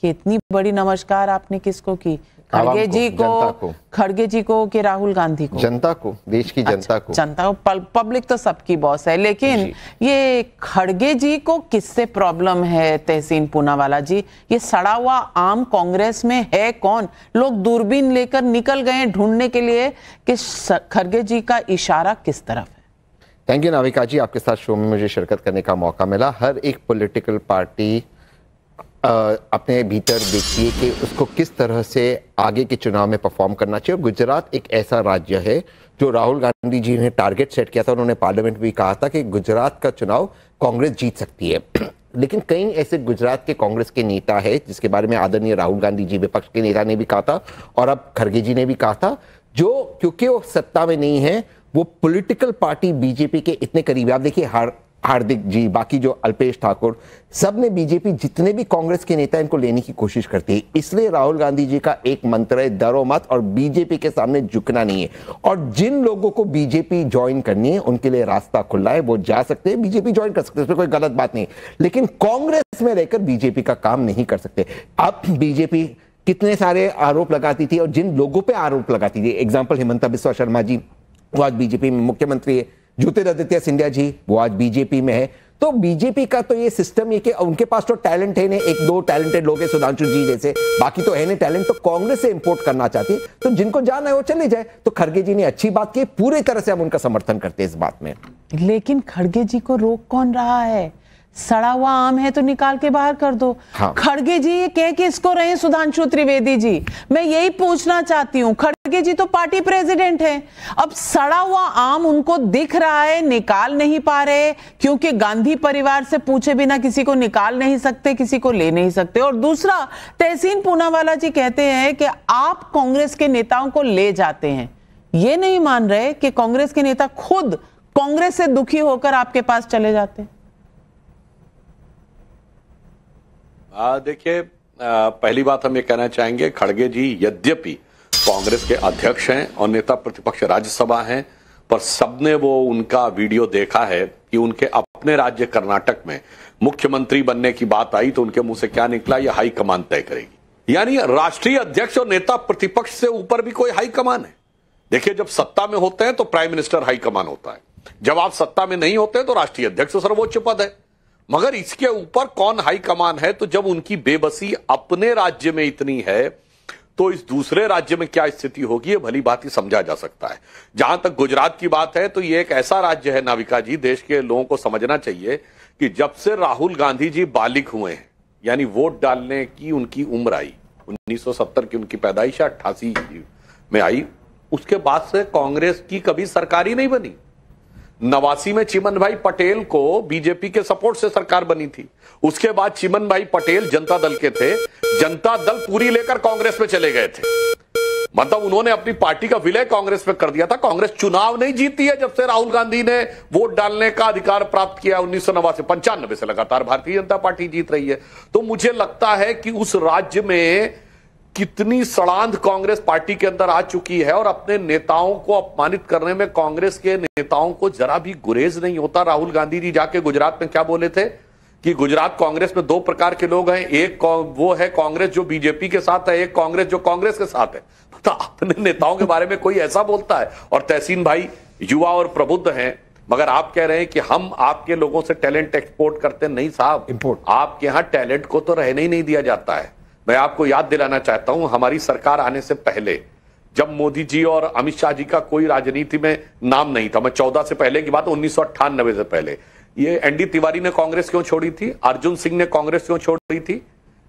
कि इतनी बड़ी नमस्कार आपने किसको की? खड़गे जी को कि राहुल गांधी को? जनता को, देश की जनता को। जनता को, पब्लिक तो सबकी बॉस है, लेकिन ये खड़गे जी को किससे प्रॉब्लम है? तहसीन पूनावाला जी, ये सड़ा हुआ आम कांग्रेस में है कौन? लोग दूरबीन लेकर निकल गए ढूंढने के लिए कि खड़गे जी का इशारा किस तरफ है। थैंक यू नाविका जी, आपके साथ शो में मुझे शिरकत करने का मौका मिला। हर एक पॉलिटिकल पार्टी अपने भीतर देखिए कि उसको किस तरह से आगे के चुनाव में परफॉर्म करना चाहिए। और गुजरात एक ऐसा राज्य है जो राहुल गांधी जी ने टारगेट सेट किया था। उन्होंने पार्लियामेंट में कहा था कि गुजरात का चुनाव कांग्रेस जीत सकती है। लेकिन कई ऐसे गुजरात के कांग्रेस के नेता है जिसके बारे में आदरणीय राहुल गांधी जी विपक्ष के नेता ने भी कहा था और अब खड़गे जी ने भी कहा था, जो क्योंकि वो सत्ता में नहीं है वो पॉलिटिकल पार्टी बीजेपी के इतने करीब। आप देखिए हार्दिक जी, बाकी जो अल्पेश ठाकुर, सब ने बीजेपी, जितने भी कांग्रेस के नेता इनको लेने की कोशिश करते हैं। इसलिए राहुल गांधी जी का एक मंत्र है, डरो मत और बीजेपी के सामने झुकना नहीं है। और जिन लोगों को बीजेपी ज्वाइन करनी है उनके लिए रास्ता खुला है, वो जा सकते हैं, बीजेपी ज्वाइन कर सकते हैं, उसमें कोई गलत बात नहीं। लेकिन कांग्रेस में रहकर बीजेपी का काम नहीं कर सकते। अब बीजेपी कितने सारे आरोप लगाती थी और जिन लोगों पर आरोप लगाती थी, एग्जाम्पल हिमंता बिस्वा शर्मा जी, वो आज बीजेपी में मुख्यमंत्री है। ज्योतिरादित्य सिंधिया जी, वो आज बीजेपी में है। तो बीजेपी का तो ये सिस्टम है कि उनके पास तो टैलेंट है नहीं, एक दो टैलेंटेड लोग हैं सुधांशु जी जैसे, बाकी तो है नहीं टैलेंट। तो कांग्रेस से इंपोर्ट करना चाहती है, तो जिनको जाना है वो चले जाए। तो खड़गे जी ने अच्छी बात की, पूरी तरह से हम उनका समर्थन करते हैं इस बात में। लेकिन खड़गे जी को रोक कौन रहा है? सड़ा हुआ आम है तो निकाल के बाहर कर दो। हाँ। खड़गे जी ये कह किसको रहे? सुधांशु त्रिवेदी जी, मैं यही पूछना चाहती हूँ। खड़गे जी तो पार्टी प्रेसिडेंट हैं। अब सड़ा हुआ आम उनको दिख रहा है, निकाल नहीं पा रहे, क्योंकि गांधी परिवार से पूछे बिना किसी को निकाल नहीं सकते, किसी को ले नहीं सकते। और दूसरा, तहसीन पूनावाला जी कहते हैं कि आप कांग्रेस के नेताओं को ले जाते हैं। ये नहीं मान रहे कि कांग्रेस के नेता खुद कांग्रेस से दुखी होकर आपके पास चले जाते हैं। देखिए, पहली बात हम ये कहना चाहेंगे, खड़गे जी यद्यपि कांग्रेस के अध्यक्ष हैं और नेता प्रतिपक्ष राज्यसभा हैं, पर सबने वो उनका वीडियो देखा है कि उनके अपने राज्य कर्नाटक में मुख्यमंत्री बनने की बात आई तो उनके मुंह से क्या निकला, ये हाईकमान तय करेगी। यानी राष्ट्रीय अध्यक्ष और नेता प्रतिपक्ष से ऊपर भी कोई हाईकमान है। देखिए, जब सत्ता में होते हैं तो प्राइम मिनिस्टर हाईकमान होता है, जब आप सत्ता में नहीं होते तो राष्ट्रीय अध्यक्ष सर्वोच्च पद है। मगर इसके ऊपर कौन हाई कमान है? तो जब उनकी बेबसी अपने राज्य में इतनी है तो इस दूसरे राज्य में क्या स्थिति होगी, ये भली भांति समझा जा सकता है। जहां तक गुजरात की बात है तो ये एक ऐसा राज्य है नाविका जी, देश के लोगों को समझना चाहिए कि जब से राहुल गांधी जी बालिग हुए हैं, यानी वोट डालने की उनकी उम्र आई, 1970 की उनकी पैदाइश 88 में आई, उसके बाद से कांग्रेस की कभी सरकार ही नहीं बनी। 89 में चिमन भाई पटेल को बीजेपी के सपोर्ट से सरकार बनी थी। उसके बाद चिमन भाई पटेल जनता दल के थे, जनता दल पूरी लेकर कांग्रेस में चले गए थे। मतलब उन्होंने अपनी पार्टी का विलय कांग्रेस में कर दिया था। कांग्रेस चुनाव नहीं जीती है जब से राहुल गांधी ने वोट डालने का अधिकार प्राप्त किया 1989 95 से लगातार भारतीय जनता पार्टी जीत रही है। तो मुझे लगता है कि उस राज्य में कितनी सड़ांध कांग्रेस पार्टी के अंदर आ चुकी है और अपने नेताओं को अपमानित करने में कांग्रेस के नेताओं को जरा भी गुरेज नहीं होता। राहुल गांधी जी जाके गुजरात में क्या बोले थे कि गुजरात कांग्रेस में दो प्रकार के लोग हैं, एक वो है कांग्रेस जो बीजेपी के साथ है, एक कांग्रेस जो कांग्रेस के साथ है। तो अपने नेताओं के बारे में कोई ऐसा बोलता है? और तहसीन भाई युवा और प्रबुद्ध हैं, मगर आप कह रहे हैं कि हम आपके लोगों से टैलेंट एक्सपोर्ट करते। नहीं साहब, इंपोर्ट। आपके यहां टैलेंट को तो रहने ही नहीं दिया जाता है। मैं आपको याद दिलाना चाहता हूं, हमारी सरकार आने से पहले जब मोदी जी और अमित शाह जी का कोई राजनीति में नाम नहीं था, मैं 14 से पहले की बात, 1998 से पहले, ये एनडी तिवारी ने कांग्रेस क्यों छोड़ी थी, अर्जुन सिंह ने कांग्रेस क्यों छोड़ी थी,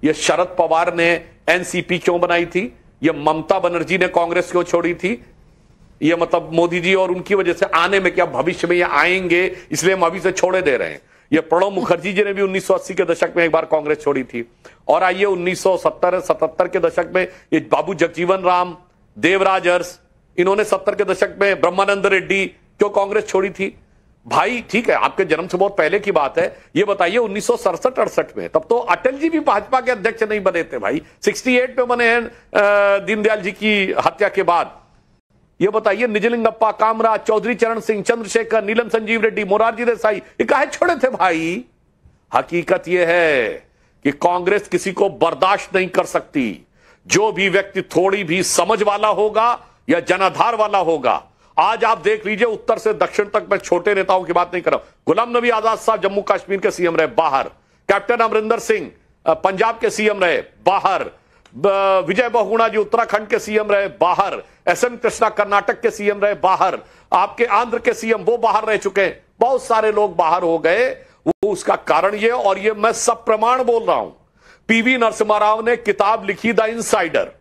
ये शरद पवार ने एनसीपी क्यों बनाई थी, ये ममता बनर्जी ने कांग्रेस क्यों छोड़ी थी, ये मतलब मोदी जी और उनकी वजह से आने में क्या भविष्य में ये आएंगे इसलिए हम अभी से छोड़े दे रहे हैं। ये प्रणब मुखर्जी जी ने भी 1980 के दशक में एक बार कांग्रेस छोड़ी थी। और आइए 1970-77 के दशक में ये बाबू जगजीवन राम, देवराज अरस, इन्होंने 70 के दशक में ब्रह्मानंद रेड्डी क्यों कांग्रेस छोड़ी थी? भाई ठीक है, आपके जन्म से बहुत पहले की बात है। ये बताइए 1967-68 में, तब तो अटल जी भी भाजपा के अध्यक्ष नहीं बने थे भाई, 68 में बने हैं दीनदयाल जी की हत्या के बाद। ये बताइए निजलिंगप्पा, कामराज, चौधरी चरण सिंह, चंद्रशेखर, नीलम संजीव रेड्डी, मोरारजी देसाई, ये काहे छोड़े थे भाई? हकीकत ये है कि कांग्रेस किसी को बर्दाश्त नहीं कर सकती। जो भी व्यक्ति थोड़ी भी समझ वाला होगा या जनाधार वाला होगा, आज आप देख लीजिए उत्तर से दक्षिण तक, मैं छोटे नेताओं की बात नहीं कर रहा हूं, गुलाम नबी आजाद साहब जम्मू कश्मीर के सीएम रहे, बाहर। कैप्टन अमरिंदर सिंह पंजाब के सीएम रहे, बाहर। विजय बहुगुणा जी उत्तराखंड के सीएम रहे, बाहर। एसएम कृष्णा कर्नाटक के सीएम रहे, बाहर। आपके आंध्र के सीएम वो बाहर रह चुके हैं, बहुत सारे लोग बाहर हो गए। वो उसका कारण ये, और ये मैं सब प्रमाण बोल रहा हूं, पीवी नरसिम्हा राव ने किताब लिखी द इनसाइडर,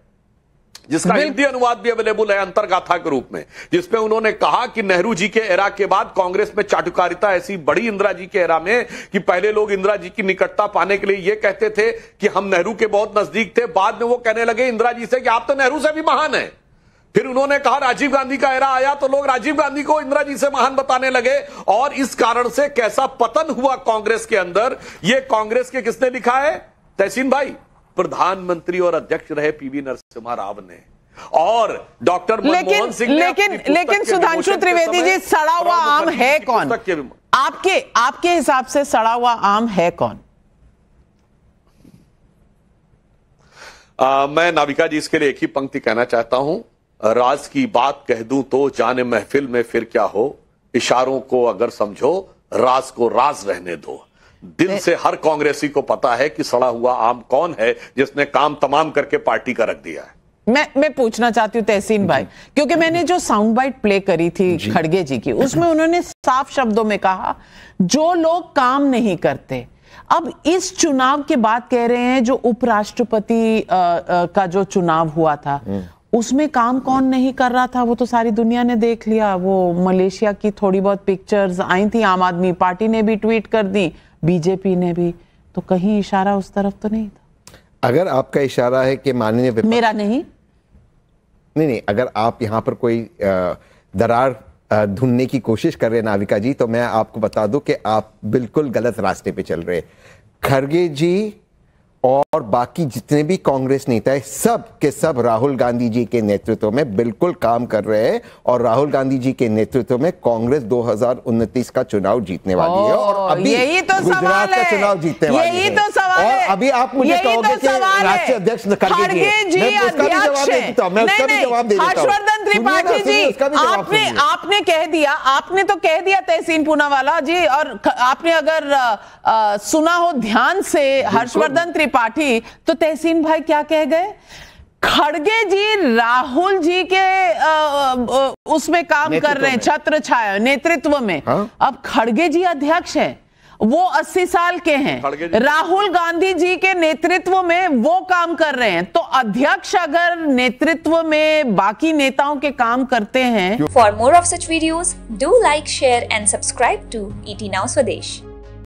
जिसका हिंदी अनुवाद भी अवेलेबल है अंतर्गाथा के रूप में, जिसमें उन्होंने कहा कि नेहरू जी के एरा के बाद कांग्रेस में चाटुकारिता ऐसी बढ़ी इंदिरा जी के एरा में कि पहले लोग इंदिरा जी की निकटता पाने के लिए यह कहते थे कि हम नेहरू के बहुत नजदीक थे, बाद में वो कहने लगे इंदिरा जी से कि आप तो नेहरू से भी महान हैं। फिर उन्होंने कहा राजीव गांधी का एरा आया तो लोग राजीव गांधी को इंदिरा जी से महान बताने लगे, और इस कारण से कैसा पतन हुआ कांग्रेस के अंदर, यह कांग्रेस के किसने लिखा है? तहसीन भाई, प्रधानमंत्री और अध्यक्ष रहे पीवी नरसिम्हा राव ने, और डॉक्टर मनमोहन सिंह ने। लेकिन सुधांशु त्रिवेदी जी, सड़ा हुआ आम है कौन? आपके हिसाब से सड़ा हुआ आम है कौन? मैं नाविका जी इसके लिए एक ही पंक्ति कहना चाहता हूं, राज की बात कह दूं तो जाने महफिल में फिर क्या हो, इशारों को अगर समझो राज को राज रहने दो। दिल से हर कांग्रेसी को पता है कि सड़ा हुआ आम कौन है जिसने काम तमाम करके पार्टी का रख दिया है। मैं पूछना चाहती हूँ तहसीन भाई, क्योंकि मैंने जो साउंड बाइट प्ले करी थी खड़गे जी की, उसमें उन्होंने साफ शब्दों में कहा जो लोग काम नहीं करते। अब इस चुनाव के बाद कह रहे हैं जो उपराष्ट्रपति का जो चुनाव हुआ था उसमें काम कौन नहीं कर रहा था, वो तो सारी दुनिया ने देख लिया। वो मलेशिया की थोड़ी बहुत पिक्चर्स आई थी, आम आदमी पार्टी ने भी ट्वीट कर दी, बीजेपी ने भी, तो कहीं इशारा उस तरफ तो नहीं था। अगर आपका इशारा है कि माननीय मेरा नहीं, अगर आप यहाँ पर कोई दरार ढूंढने की कोशिश कर रहे हैं नाविका जी, तो मैं आपको बता दूं कि आप बिल्कुल गलत रास्ते पे चल रहे हैं। खड़गे जी और बाकी जितने भी कांग्रेस नेता है, सब के सब राहुल गांधी जी के नेतृत्व में बिल्कुल काम कर रहे हैं, और राहुल गांधी जी के नेतृत्व में कांग्रेस 2029 का चुनाव जीतने वाली है, और अभी यही तो गुजरात का चुनाव जीतने वाली है। यही तो सवाल है। और अभी आप मुझे कहोगे कि राष्ट्रीय अध्यक्ष खड़गे जी, मैं उसका भी जवाब दे देता हूं, मैं उसका भी जवाब दे देता हूं। हर्षवर्धन त्रिपाठी जी, आपने कह दिया, आपने तो कह दिया तहसीन पूनावाला जी, और आपने अगर सुना हो ध्यान से हर्षवर्धन त्रिपाठी, तो तहसीन भाई क्या कह गए? खड़गे जी राहुल जी के उसमें काम कर रहे हैं, छत्र छाया नेतृत्व में। अब खड़गे जी अध्यक्ष हैं, वो 80 साल के हैं, राहुल गांधी जी के नेतृत्व में वो काम कर रहे हैं, तो अध्यक्ष अगर नेतृत्व में बाकी नेताओं के काम करते हैं। For more of such videos do like, share and subscribe to ET Now Swadesh।